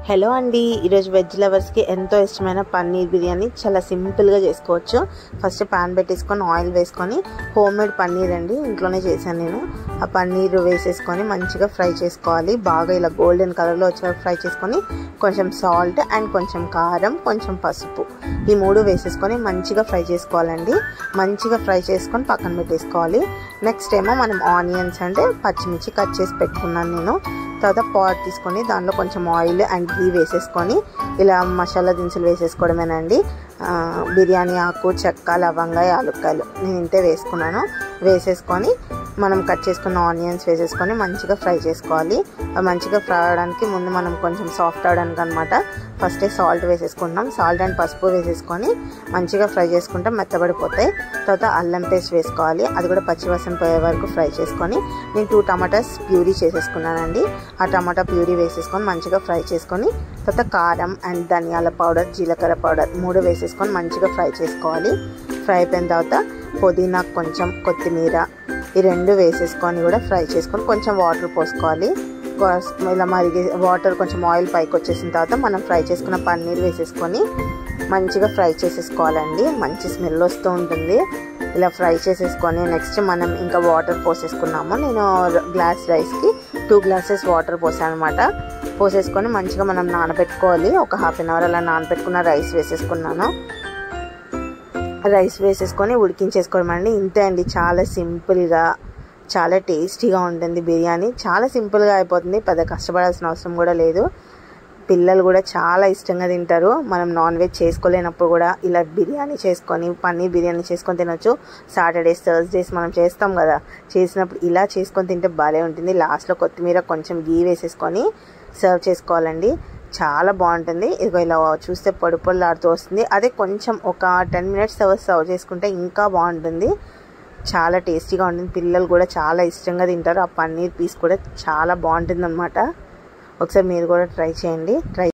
Hello అండి, ఈరోజు veg లవర్స్కి ఎంతో ఇష్టమైన పన్నీర్ బిర్యానీ చాలా సింపుల్గా చేసుకోవచ్చు. ఫస్ట్ పాన్ పెట్టేసుకొని ఆయిల్ వేసుకొని హోమ్మేడ్ పన్నీర్ అండి ఇంట్లోనే చేశాను నేను. ఆ పన్నీర్ వేసేసుకొని మంచిగా ఫ్రై చేసుకోవాలి. బాగా ఇలా గోల్డెన్ కలర్లో వచ్చే ఫ్రై చేసుకొని కొంచెం సాల్ట్ అండ్ కొంచెం కారం, కొంచెం పసుపు ఈ మూడు వేసేసుకొని మంచిగా ఫ్రై చేసుకోవాలండి. మంచిగా ఫ్రై చేసుకొని పక్కన పెట్టేసుకోవాలి. నెక్స్ట్ ఏమో మనం ఆనియన్స్ అంటే పచ్చిమిర్చి కట్ చేసి పెట్టుకున్నాను నేను. తర్వాత పాట్ తీసుకొని దానిలో కొంచెం ఆయిల్ అండ్ ఘీ వేసేసుకొని ఇలా మసాలా దినుసులు వేసేసుకోవడమేనండి. బిర్యానీ ఆకు, చెక్క, లవంగా, యాలక్కాయలు నేను ఇంతే వేసుకున్నాను. వేసేసుకొని మనం కట్ చేసుకున్న ఆనియన్స్ వేసేసుకొని మంచిగా ఫ్రై చేసుకోవాలి. మంచిగా ఫ్రై అవడానికి ముందు మనం కొంచెం సాఫ్ట్ అవడానికి అనమాట ఫస్టే సాల్ట్ వేసేసుకుంటాం. సాల్ట్ అండ్ పసుపు వేసేసుకొని మంచిగా ఫ్రై చేసుకుంటే మెత్తబడిపోతాయి. తర్వాత అల్లం పేస్ట్ వేసుకోవాలి. అది కూడా పచ్చివాసన పోయే వరకు ఫ్రై చేసుకొని నేను 2 టమాటాస్ ప్యూరీ చేసేసుకున్నానండి. ఆ టమాటా ప్యూరీ వేసేసుకొని మంచిగా ఫ్రై చేసుకొని తర్వాత కారం అండ్ ధనియాల పౌడర్, జీలకర్ర పౌడర్ 3 వేసేసుకొని మంచిగా ఫ్రై చేసుకోవాలి. ఫ్రై అయిపోయిన తర్వాత పుదీనా, కొంచెం కొత్తిమీర ఈ 2 వేసేసుకొని కూడా ఫ్రై చేసుకొని కొంచెం వాటర్ పోసుకోవాలి. ఇలా మరిగే వాటర్ కొంచెం ఆయిల్ పైకి వచ్చేసిన తర్వాత మనం ఫ్రై చేసుకున్న పన్నీర్ వేసేసుకొని మంచిగా ఫ్రై చేసేసుకోవాలండి. మంచి స్మెల్ వస్తూ ఉంటుంది. ఇలా ఫ్రై చేసేసుకొని నెక్స్ట్ మనం ఇంకా వాటర్ పోసేసుకున్నాము. నేను గ్లాస్ రైస్కి 2 గ్లాసెస్ వాటర్ పోసాను అనమాట. పోసేసుకొని మంచిగా మనం నానబెట్టుకోవాలి. ఒక ½ అన్ అవర్ అలా నానబెట్టుకున్న రైస్ వేసేసుకున్నాను. రైస్ వేసేసుకొని ఉడికించేసుకోవడం అండి. ఇంతే అండి, చాలా సింపుల్గా చాలా టేస్టీగా ఉంటుంది బిర్యానీ. చాలా సింపుల్గా అయిపోతుంది, పెద్ద కష్టపడాల్సిన అవసరం కూడా లేదు. పిల్లలు కూడా చాలా ఇష్టంగా తింటారు. మనం నాన్ వెజ్ చేసుకోలేనప్పుడు కూడా ఇలా బిర్యానీ చేసుకొని పన్నీర్ బిర్యానీ చేసుకొని తినొచ్చు. సాటర్డేస్, థర్స్డేస్ మనం చేస్తాం కదా, చేసినప్పుడు ఇలా చేసుకొని తింటే భలే ఉంటుంది. లాస్ట్లో కొత్తిమీర కొంచెం ఘీ వేసేసుకొని సర్వ్ చేసుకోవాలండి. చాలా బాగుంటుంది. ఇదిగో ఇలా చూస్తే పొడి పొడిలాడుతూ వస్తుంది. అదే కొంచెం ఒక 10 మినిట్స్ సర్వ్ చేసుకుంటే ఇంకా బాగుంటుంది. చాలా టేస్టీగా ఉంటుంది. పిల్లలు కూడా చాలా ఇష్టంగా తింటారు. ఆ పన్నీర్ పీస్ కూడా చాలా బాగుంటుంది అన్నమాట. ఒకసారి మీరు కూడా ట్రై చేయండి.